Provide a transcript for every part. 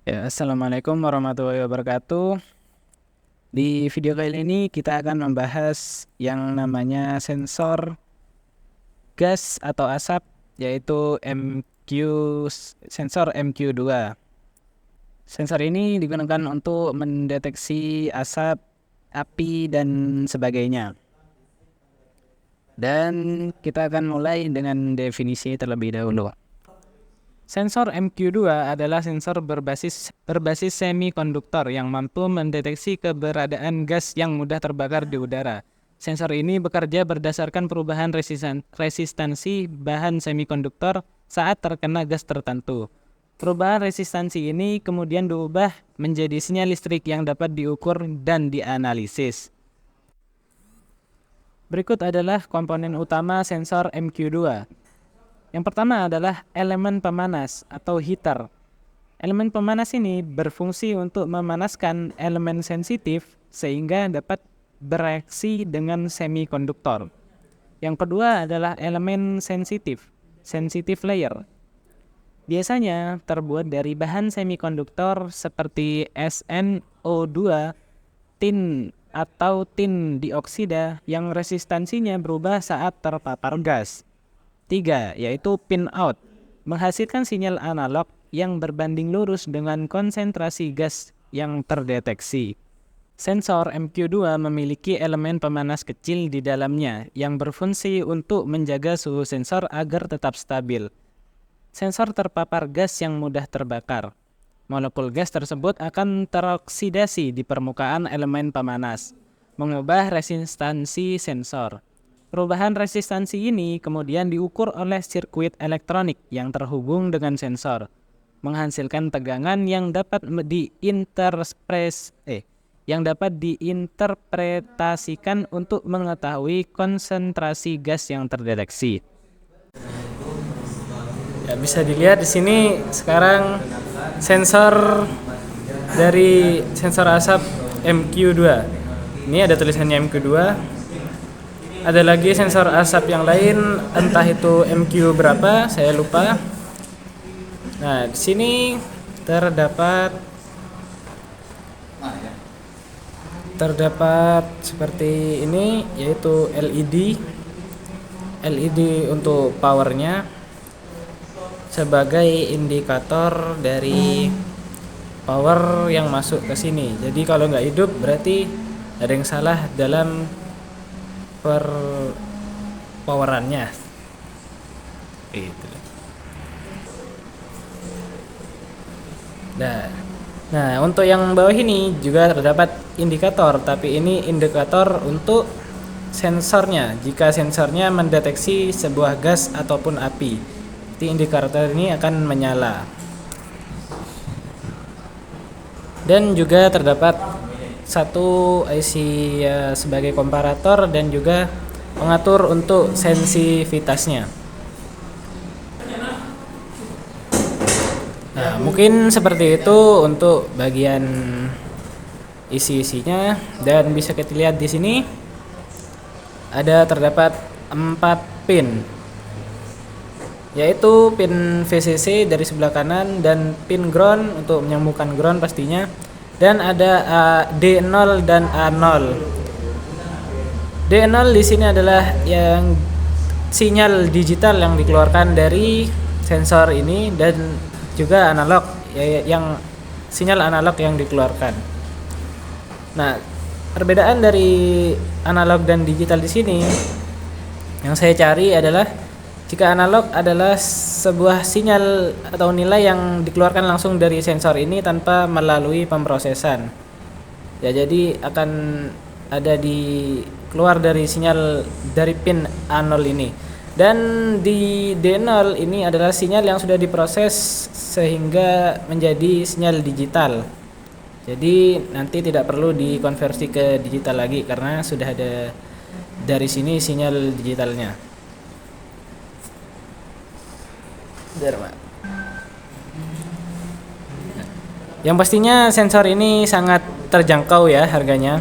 Ya, Assalamualaikum warahmatullahi wabarakatuh. Di video kali ini kita akan membahas yang namanya sensor gas atau asap, yaitu sensor MQ2. Sensor ini digunakan untuk mendeteksi asap, api, dan sebagainya. Dan kita akan mulai dengan definisi terlebih dahulu. Sensor MQ2 adalah sensor berbasis semikonduktor yang mampu mendeteksi keberadaan gas yang mudah terbakar di udara. Sensor ini bekerja berdasarkan perubahan resistansi bahan semikonduktor saat terkena gas tertentu. Perubahan resistansi ini kemudian diubah menjadi sinyal listrik yang dapat diukur dan dianalisis. Berikut adalah komponen utama sensor MQ2. Yang pertama adalah elemen pemanas atau heater. Elemen pemanas ini berfungsi untuk memanaskan elemen sensitif sehingga dapat bereaksi dengan semikonduktor. Yang kedua adalah elemen sensitive layer. Biasanya terbuat dari bahan semikonduktor seperti SnO2, tin atau tin dioksida yang resistansinya berubah saat terpapar gas. 3, yaitu pinout, menghasilkan sinyal analog yang berbanding lurus dengan konsentrasi gas yang terdeteksi. Sensor MQ2 memiliki elemen pemanas kecil di dalamnya yang berfungsi untuk menjaga suhu sensor agar tetap stabil. Sensor terpapar gas yang mudah terbakar. Molekul gas tersebut akan teroksidasi di permukaan elemen pemanas, mengubah resistansi sensor. Perubahan resistansi ini kemudian diukur oleh sirkuit elektronik yang terhubung dengan sensor, menghasilkan tegangan yang dapat diinterpretasikan untuk mengetahui konsentrasi gas yang terdeteksi. Ya, bisa dilihat di sini sekarang sensor dari sensor asap MQ2. Ini ada tulisannya MQ2. Ada lagi sensor asap yang lain, entah itu MQ berapa, saya lupa. Nah, di sini terdapat seperti ini, yaitu LED untuk powernya sebagai indikator dari power yang masuk ke sini. Jadi kalau nggak hidup berarti ada yang salah dalam powerannya. Itu. Nah, untuk yang bawah ini juga terdapat indikator, tapi ini indikator untuk sensornya. Jika sensornya mendeteksi sebuah gas ataupun api, indikator ini akan menyala. Dan juga terdapat satu IC sebagai komparator dan juga pengatur untuk sensitivitasnya. Nah, mungkin seperti itu untuk bagian isi-isinya, dan bisa kita lihat di sini terdapat 4 pin, yaitu pin VCC dari sebelah kanan dan pin ground untuk menyambungkan ground pastinya. Dan ada D0 dan A0. D0 di sini adalah yang sinyal digital yang dikeluarkan dari sensor ini, dan juga analog yang sinyal analog yang dikeluarkan. Nah, perbedaan dari analog dan digital di sini yang saya cari adalah, jika analog adalah sebuah sinyal atau nilai yang dikeluarkan langsung dari sensor ini tanpa melalui pemrosesan. Ya, jadi akan ada keluar dari sinyal dari pin A0 ini. Dan di D0 ini adalah sinyal yang sudah diproses sehingga menjadi sinyal digital. Jadi nanti tidak perlu dikonversi ke digital lagi karena sudah ada dari sini sinyal digitalnya. Yang pastinya sensor ini sangat terjangkau ya harganya.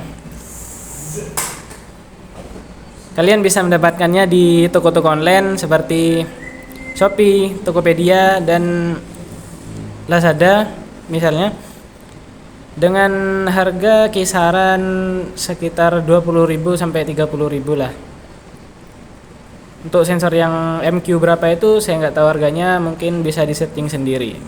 Kalian bisa mendapatkannya di toko-toko online seperti Shopee, Tokopedia, dan Lazada. misalnya dengan harga kisaran sekitar 20.000 sampai 30.000 lah. Untuk sensor yang MQ berapa itu saya nggak tahu harganya, mungkin bisa disetting sendiri.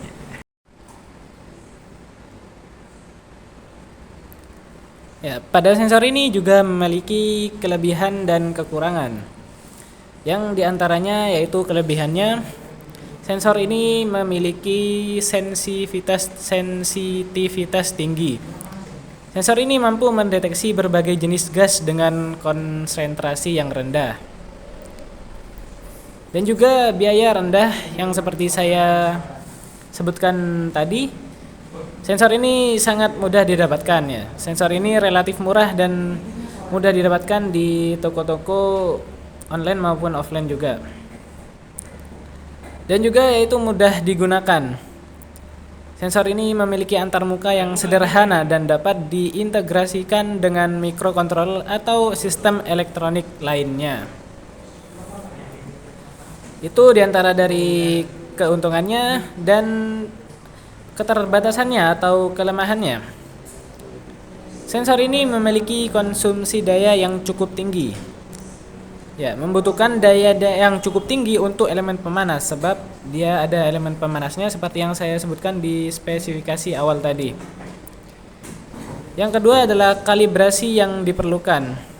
Ya, pada sensor ini juga memiliki kelebihan dan kekurangan. Yang diantaranya yaitu kelebihannya, sensor ini memiliki sensitivitas tinggi. Sensor ini mampu mendeteksi berbagai jenis gas dengan konsentrasi yang rendah. Dan juga biaya rendah yang seperti saya sebutkan tadi. Sensor ini sangat mudah didapatkan ya. Sensor ini relatif murah dan mudah didapatkan di toko-toko online maupun offline juga. Dan juga yaitu mudah digunakan. Sensor ini memiliki antarmuka yang sederhana dan dapat diintegrasikan dengan mikrokontroller atau sistem elektronik lainnya. Itu diantara dari keuntungannya dan keterbatasannya atau kelemahannya. Sensor ini memiliki konsumsi daya yang cukup tinggi. Ya, membutuhkan daya yang cukup tinggi untuk elemen pemanas sebab dia ada elemen pemanasnya seperti yang saya sebutkan di spesifikasi awal tadi. Yang kedua adalah kalibrasi yang diperlukan.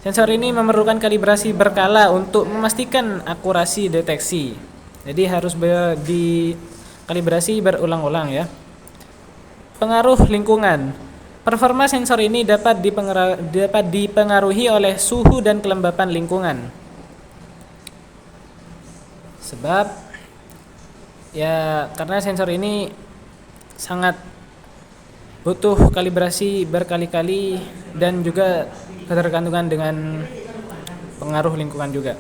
Sensor ini memerlukan kalibrasi berkala untuk memastikan akurasi deteksi. Jadi harus dikalibrasi berulang-ulang ya. Pengaruh lingkungan. Performa sensor ini dapat dipengaruhi oleh suhu dan kelembapan lingkungan. Sebab ya karena sensor ini sangat butuh kalibrasi berkali-kali dan juga ketergantungan dengan pengaruh lingkungan juga.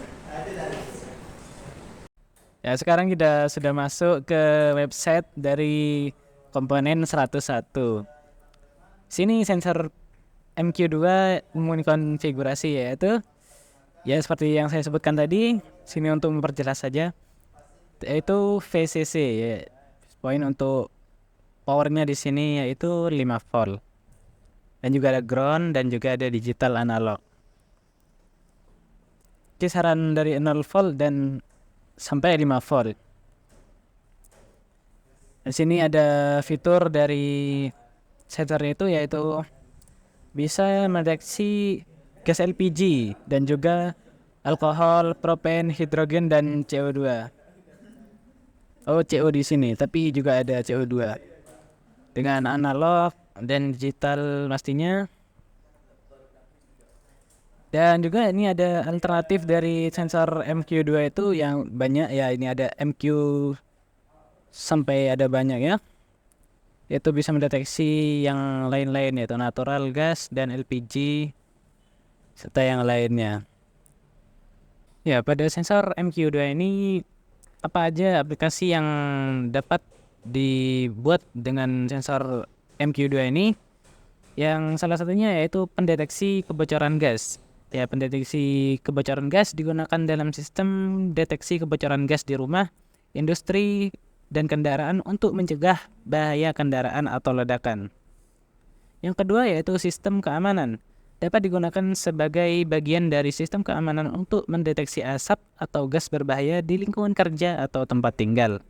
Ya, sekarang kita sudah masuk ke website dari komponen 101. Sini sensor MQ2 konfigurasi yaitu ya seperti yang saya sebutkan tadi, sini untuk memperjelas saja, yaitu VCC ya. Poin untuk powernya di sini yaitu 5 volt. Dan juga ada ground dan juga ada digital analog. Kisaran dari 0 volt dan sampai 5 volt. Di sini ada fitur dari sensornya itu yaitu bisa mendeteksi gas LPG dan juga alkohol, propen, hidrogen dan CO2. Oh, CO di sini, tapi juga ada CO2. Dengan analog dan digital pastinya. Dan juga ini ada alternatif dari sensor MQ2 itu yang banyak ya, ini ada MQ sampai ada banyak ya. Itu bisa mendeteksi yang lain-lain yaitu natural gas dan LPG serta yang lainnya. Ya, pada sensor MQ2 ini apa aja aplikasi yang dapat dibuat dengan sensor MQ2 ini? Yang salah satunya yaitu pendeteksi kebocoran gas. Ya, pendeteksi kebocoran gas digunakan dalam sistem deteksi kebocoran gas di rumah, industri, dan kendaraan untuk mencegah bahaya kendaraan atau ledakan. Yang kedua yaitu sistem keamanan. Dapat digunakan sebagai bagian dari sistem keamanan untuk mendeteksi asap atau gas berbahaya di lingkungan kerja atau tempat tinggal.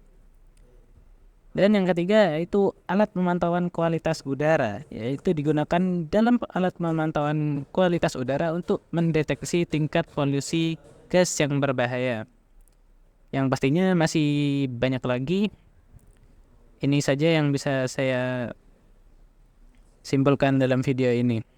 Dan yang ketiga yaitu alat pemantauan kualitas udara, yaitu digunakan dalam alat pemantauan kualitas udara untuk mendeteksi tingkat polusi gas yang berbahaya. Yang pastinya masih banyak lagi. Ini saja yang bisa saya simpulkan dalam video ini.